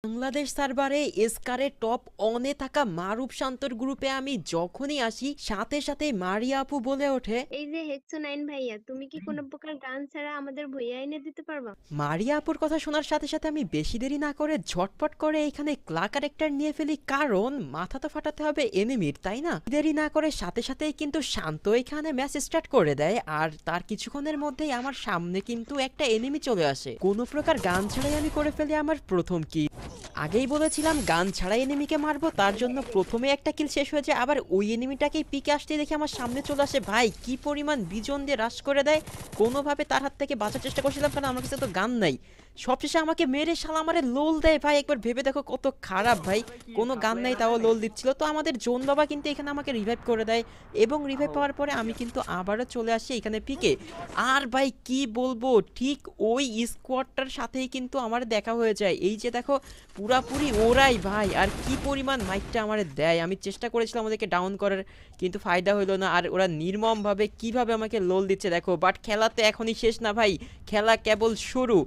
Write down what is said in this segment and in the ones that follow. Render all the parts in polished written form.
বাংলাদেশ সার্ভারে এসকারে টপ অনে থাকা মারুফ শান্তর গ্রুপে আমি যখনই আসি সাথে সাথে মারিয়া আপু বলে ওঠে। এই যে হেক্সো নাইন ভাইয়া, তুমি কি কোনো প্রকার গান ছাড়া আমাদের ভইয়া এনে দিতে পারবা? মারিয়া আপুর কথা শোনার সাথে সাথে আমি বেশি দেরি না করে ঝটপট করে এখানে ক্লা ক্যারেক্টার নিয়ে ফেলি, কারণ মাথা তো ফাটাতে হবে এনিমির, তাই না? দেরি না করে সাথে সাথেই কিন্তু শান্ত এখানে ম্যাচ স্টার্ট করে দেয়, আর তার কিছুক্ষণের মধ্যেই আমার সামনে কিন্তু একটা এনিমি চলে আসে। কোনো প্রকার গান ছাড়াই আমি করে ফেলি আমার প্রথম কিল। আগেই বলেছিলাম গান ছাড়াই এনিমিকে মারবো, তার জন্য প্রথমে একটা কিল শেষ হয়েছে, আবার ওই এনিমিটাকেই পিকে আসতে দেখে আমার সামনে চলে আসে। ভাই কি পরিমাণ বিজন দিয়ে রাশ করে দেয়, কোনোভাবে তার হাত থেকে বাঁচার চেষ্টা করছিলাম কারণ আমার কাছে তো গান নাই। সবশেষে আমাকে মেরে শালা আমারে লোল দেয়। ভাই একবার ভেবে দেখো কত খারাপ ভাই, কোনো গান নাই তাও লোল দিচ্ছিল। তো আমাদের জোন বাবা কিন্তু এখানে আমাকে রিভাইভ করে দেয়, এবং রিভাইভ পাওয়ার পরে আমি কিন্তু আবারও চলে আসি এখানে পিকে। আর ভাই কি বলবো, ঠিক ওই স্কোয়াডটার সাথেই কিন্তু আমার দেখা হয়ে যায়। এই যে দেখো পুরাপুরি ওরাই ভাই, আর কি পরিমাণ মাইকটা আমার দেয়। আমি চেষ্টা করেছিলাম ওদেরকে ডাউন করার, কিন্তু ফায়দা হইলো না, আর ওরা নির্মমভাবে কিভাবে আমাকে লোল দিচ্ছে দেখো। বাট খেলা তো এখনই শেষ না ভাই, খেলা কেবল শুরু।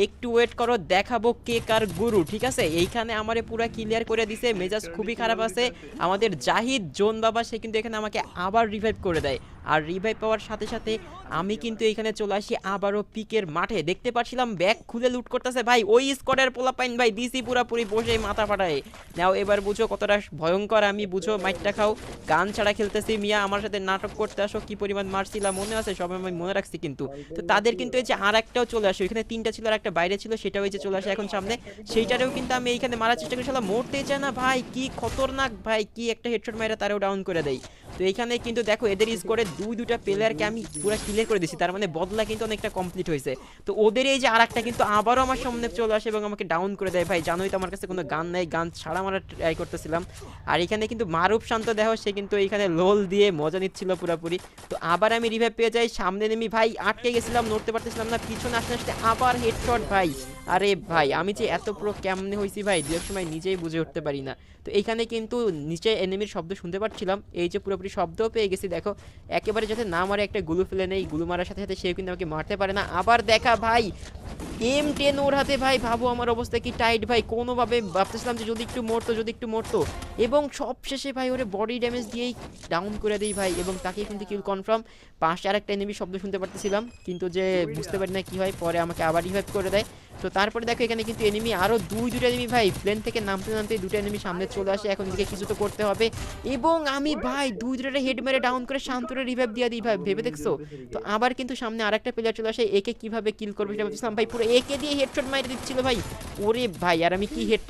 একটু ওয়েট করো, দেখাবো কে কার গুরু, ঠিক আছে? এইখানে আমারে পুরা ক্লিয়ার করে দিছে, মেজাজ খুবই খারাপ আছে আমাদের জাহিদ জোন বাবা, সে কিন্তু এখানে আমাকে আবার রিভাইভ করে দেয়। আর রিভাইভ পাওয়ার সাথে সাথে আমি কিন্তু এখানে চলে আসি আবারও পিকের মাঠে। দেখতে পাচ্ছিলাম ব্যাগ খুলে লুট করতেছে ভাই ওই স্কোয়াডের পোলাপাইন, ভাই দিসি পুরাপুরি বসে মাথা ফাটায়। নাও এবার বুঝো কতটা ভয়ঙ্কর আমি, বুঝো মাইটটা খাও। গান ছাড়া খেলতেছি মিয়া, আমার সাথে নাটক করতে আসো। কি পরিমাণ মারছিলাম মনে আছে, সব আমি মনে রাখছি কিন্তু। তো তাদের কিন্তু এই যে আর একটাও চলে আসে, এখানে তিনটা ছিল আর একটা বাইরে ছিল, সেটাও এই যে চলে আসে এখন সামনে। সেইটারেও কিন্তু আমি এইখানে মারার চেষ্টা করেছিলাম, মরতে চায় না ভাই, কি খতরনাক ভাই, কি একটা হেডশট মাইরা তারেও ডাউন করে দেয়। তো এইখানে কিন্তু দেখো এদের স্কোরে দুইটা প্লেয়ারকে আমি পুরো ক্লিয়ার করে দিছি, তার মানে বদলা কিন্তু অনেকটা কমপ্লিট হয়েছে। তো ওদের এই যে আরেকটা কিন্তু আবারও আমার সামনে চলে আসে এবং আমাকে ডাউন করে দেয়। ভাই জানোই তো আমার কাছে কোনো গান নাই, গান ছাড়া আমরা ট্রাই করতেছিলাম। আর এখানে কিন্তু মারুফ শান্ত দেখো, সে কিন্তু এইখানে লোল দিয়ে মজা নিচ্ছিল পুরোপুরি। তো আবার আমি রিভাইভ পেয়ে যাই, সামনে নেমি ভাই আটকে গেছিলাম, নড়তে পারতেছিলাম না, পিছনে আসতে আসতে আবার হেডশট ভাই। আরে ভাই আমি যে এত পুরো কেমনে হয়েছি ভাই, দু এক সময় নিজেই বুঝে উঠতে পারি না। তো এইখানে কিন্তু নিচে এনিমির শব্দ শুনতে পাচ্ছিলাম, এই যে পুরোপুরি শব্দও পেয়ে গেছি দেখো। একেবারে যাতে না মারে একটা গুলু ফেলে নেই, গুলু মারার সাথে সাথে সেও কিন্তু আমাকে মারতে পারে না। আবার দেখা ভাই M10 ওর হাতে, ভাই ভাবো আমার অবস্থা কি টাইট ভাই, কোনোভাবে ভাবতেছিলাম যে যদি একটু মরতো, যদি একটু মরতো। এবং সব শেষে ভাই ওরে বডি ড্যামেজ দিয়েই ডাউন করে দেই ভাই, এবং তাকে কিন্তু কিল কনফার্ম। পাশে আরেকটা এনিমি শব্দ শুনতে পারতেছিলাম, কিন্তু যে বুঝতে পারি না কি হয়, পরে আমাকে আবার রিভাইভ করে দেয়। তো তারপরে দেখো এখানে কিন্তু এনিমি আরও দুটা এনিমি ভাই, প্লেন থেকে নামতে নামতে দুটো এনিমি সামনে চলে আসে, এখন দিকে কিছু তো করতে হবে। এবং আমি ভাই দুটা হেড মেরে ডাউন করে শান্তরে রিভাইভ দিয়ে দিই ভাই, ভেবে দেখছো? তো আবার কিন্তু সামনে আরেকটা প্লেয়ার চলে আসে, একে কিভাবে কিল করবে সেটা ভাবছিলাম ভাই, পুরো একে দিয়ে হেডশট মাইরে দিচ্ছিল ভাই। ওরে ভাই আর আমি কি হেডটা